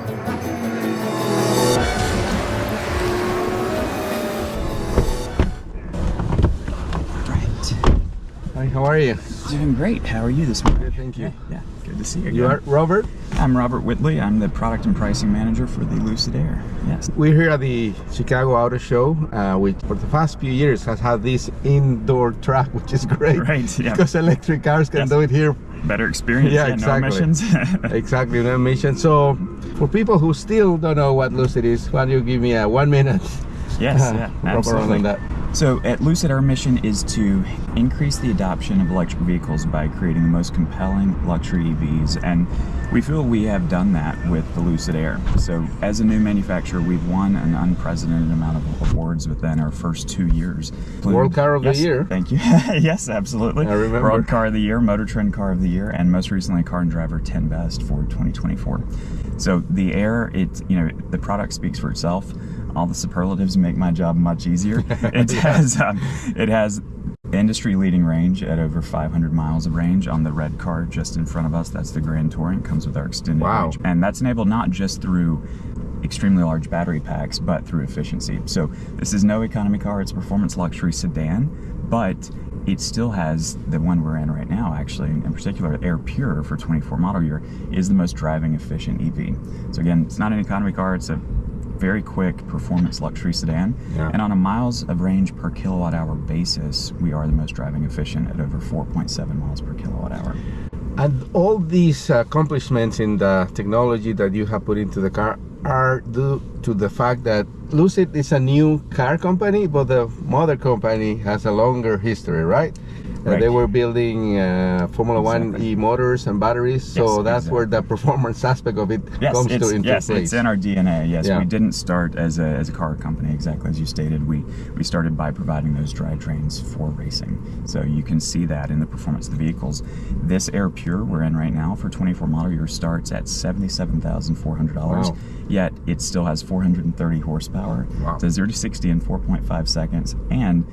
Hi, how are you? Doing great. How are you this morning? Good, thank you. Yeah, good to see you again. You are Robert? I'm Robert Whitley. I'm the product and pricing manager for the Lucid Air. Yes. We're here at the Chicago Auto Show, which for the past few years has had this indoor track, which is great. Right, yeah. Because electric cars can do it here. Better experience, Yeah, exactly. No emissions. Exactly, no emissions. So, for people who still don't know what Lucid is, why don't you give me a 1 minute? Yes, yeah, absolutely. On that. So at Lucid, our mission is to increase the adoption of electric vehicles by creating the most compelling luxury EVs, and we feel we have done that with the Lucid Air. So as a new manufacturer, we've won an unprecedented amount of awards within our first 2 years. World Car of the Year. Thank you. Yes, absolutely. I remember. World Car of the Year, Motor Trend Car of the Year, and most recently Car and Driver 10 Best for 2024. So the Air, the product speaks for itself. All the superlatives make my job much easier. It has industry-leading range at over 500 miles of range on the red car just in front of us. That's the Grand Touring. Comes with our extended range. And that's enabled not just through extremely large battery packs, but through efficiency. So this is no economy car. It's a performance luxury sedan, but it still has the one we're in right now, actually, in particular, Air Pure for 24 model year is the most driving efficient EV. So again, it's not an economy car. It's a very quick performance luxury sedan, and on a miles of range per kilowatt hour basis, we are the most driving efficient at over 4.7 miles per kilowatt hour. And all these accomplishments in the technology that you have put into the car are due to the fact that Lucid is a new car company, but the mother company has a longer history, right? They were building Formula One e-motors and batteries, so that's where the performance aspect of it comes to into place. It's in our DNA. Yes, we didn't start as a car company, exactly as you stated. We started by providing those drivetrains for racing. So you can see that in the performance of the vehicles. This Air Pure we're in right now for 24 model year starts at $77,400. Yet it still has 430 horsepower. So 0 to 60 in 4.5 seconds, and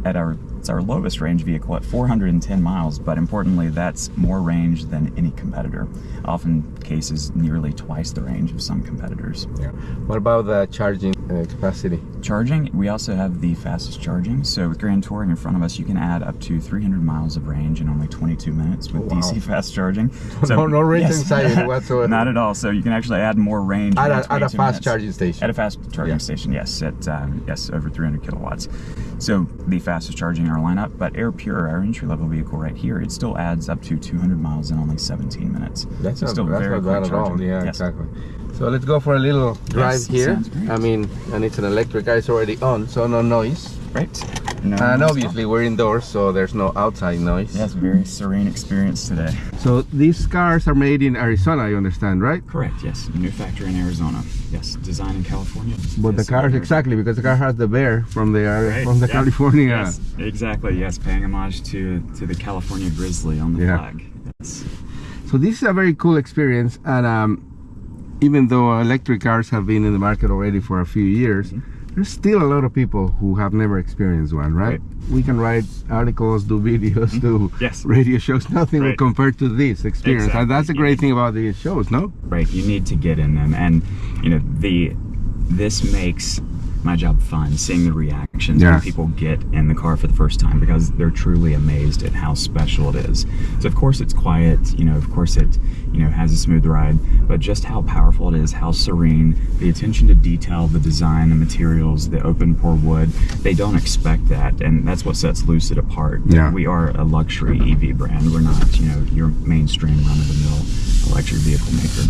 it's our lowest range vehicle at 410 miles, but importantly, that's more range than any competitor. Often cases nearly twice the range of some competitors. What about the charging capacity? Charging, we also have the fastest charging. So with Grand Touring in front of us, you can add up to 300 miles of range in only 22 minutes with DC fast charging. So no range anxiety whatsoever. Not at all. So you can actually add more range at a fast charging station. At a fast charging station, yes, at over 300 kilowatts. So the fastest charging in our lineup, but Air Pure, our entry-level vehicle right here, it still adds up to 200 miles in only 17 minutes. That's not bad at all. Yeah, exactly. So let's go for a little drive here. I mean, and it's an electric car, it's already on, so no noise. Right. No and obviously we're indoors, so there's no outside noise. Yes, very serene experience today. So these cars are made in Arizona, I understand, right? Correct, yes. New factory in Arizona. Yes, design in California. But the cars, exactly, because the car has the bear from the California. Yes, exactly, yes. Paying homage to the California grizzly on the flag. Yes. So this is a very cool experience, and even though electric cars have been in the market already for a few years, there's still a lot of people who have never experienced one, right? We can write articles, do videos, do radio shows, nothing will compare to this experience. And that's the great thing about these shows, no? Right, you need to get in them, and this makes my job fun, seeing the reactions when people get in the car for the first time, because they're truly amazed at how special it is. So of course it's quiet, of course it has a smooth ride, but just how powerful it is, how serene, the attention to detail, the design, the materials, the open pore wood, they don't expect that, and that's what sets Lucid apart. We are a luxury EV brand. We're not your mainstream run-of-the-mill electric vehicle maker.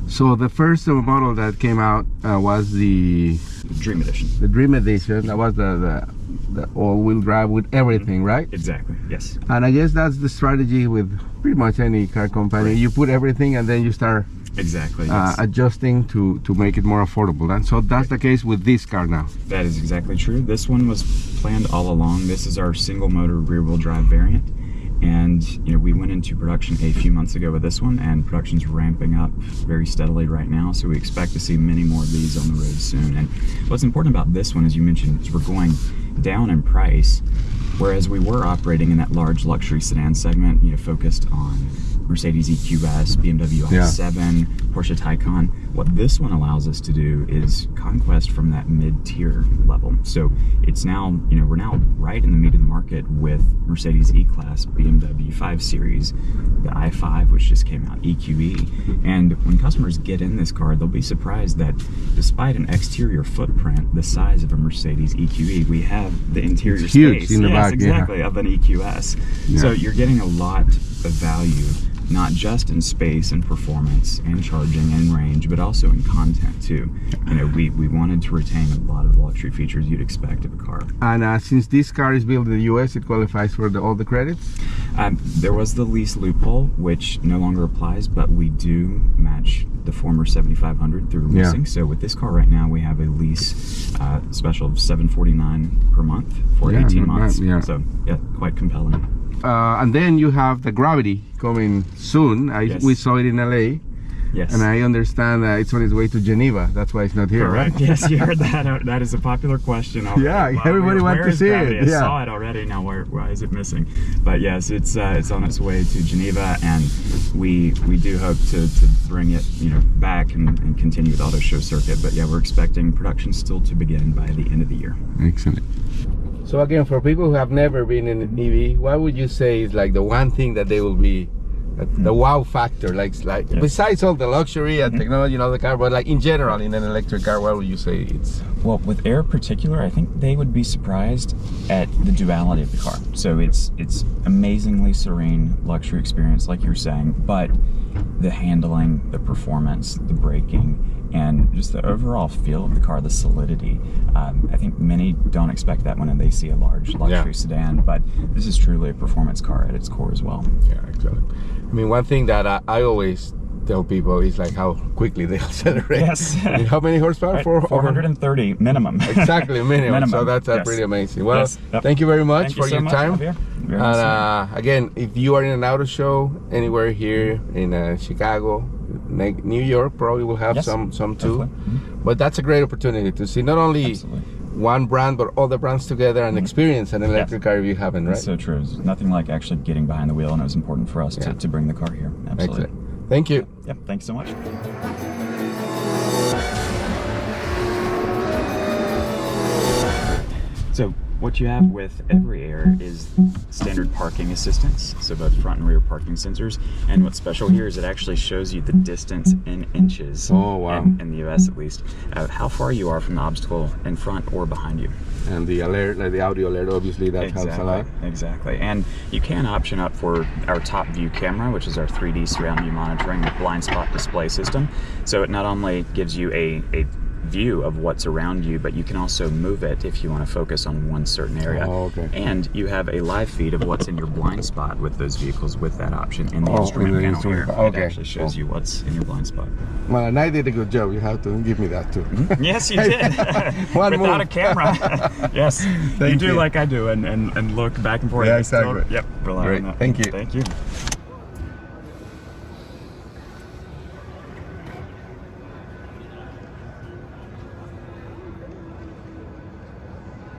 So the first model that came out was the Dream Edition. The Dream Edition. That was the all-wheel drive with everything, right? Exactly. Yes. And I guess that's the strategy with pretty much any car company. You put everything, and then you start adjusting to make it more affordable. And so that's the case with this car now. That is exactly true. This one was planned all along. This is our single-motor rear-wheel drive variant. And we went into production a few months ago with this one, and production's ramping up very steadily right now, so we expect to see many more of these on the road soon. And what's important about this one, as you mentioned, is we're going down in price, whereas we were operating in that large luxury sedan segment, focused on Mercedes EQS, BMW i7, Porsche Taycan. What this one allows us to do is conquest from that mid-tier level. So it's now, we're now right in the meat of the market with Mercedes E-Class, BMW 5 Series, the i5, which just came out, EQE. And when customers get in this car, they'll be surprised that despite an exterior footprint the size of a Mercedes EQE, we have the interior space in the back, exactly, of an EQS. So you're getting a lot of value, not just in space and performance and charging and range, but also in content too. We wanted to retain a lot of the luxury features you'd expect of a car. And since this car is built in the US, it qualifies for all the credits? There was the lease loophole, which no longer applies, but we do match the former 7,500 through leasing. So with this car right now, we have a lease special of $749 per month for 18 months. So yeah, quite compelling. And then you have the Gravity coming soon. We saw it in LA. Yes. And I understand that it's on its way to Geneva. That's why it's not here, correct. Right? Yes, you heard that. That is a popular question already. Yeah, everybody wants to see it. I saw it already. Now, why is it missing? But yes, it's on its way to Geneva, and we do hope to bring it back and continue with auto show circuit. But yeah, we're expecting production still to begin by the end of the year. Excellent. So again, for people who have never been in an EV, what would you say is like the one thing that they will be, the wow factor, besides all the luxury and technology in the car, but like in general in an electric car, what would you say it's? Well, with Air particular, I think they would be surprised at the duality of the car. So it's amazingly serene luxury experience, like you were saying, but the handling, the performance, the braking, and just the overall feel of the car, the solidity. I think many don't expect that when they see a large luxury sedan, but this is truly a performance car at its core as well. Yeah, exactly. I mean, one thing that I always tell people is like how quickly they accelerate. Yes. I mean, how many horsepower? Right. 430 minimum. Exactly, minimum. So that's pretty amazing. Well, thank you very much for your time. And again, if you are in an auto show anywhere here in Chicago, New York probably will have some too. But that's a great opportunity to see not only one brand but all the brands together and experience an electric car if you haven't, right? That's so true. It's nothing like actually getting behind the wheel, and it was important for us to bring the car here. Absolutely. Excellent. Thank you. Yep, thanks so much. So what you have with every Air is standard parking assistance, so both front and rear parking sensors. And what's special here is it actually shows you the distance in inches, in the US at least, of how far you are from the obstacle in front or behind you. And the alert, like the audio alert, obviously that helps a lot. Exactly. And you can option up for our top view camera, which is our 3D surround view monitoring with blind spot display system. So it not only gives you a view of what's around you, but you can also move it if you want to focus on one certain area. And you have a live feed of what's in your blind spot with those vehicles with that option in the instrument panel here. It actually shows you what's in your blind spot. Well, and I did a good job. You have to give me that too. Yes, you did. Without a camera. Yes, you do like I do and look back and forth. Yeah, exactly. Rely on that. Thank you. Thank you.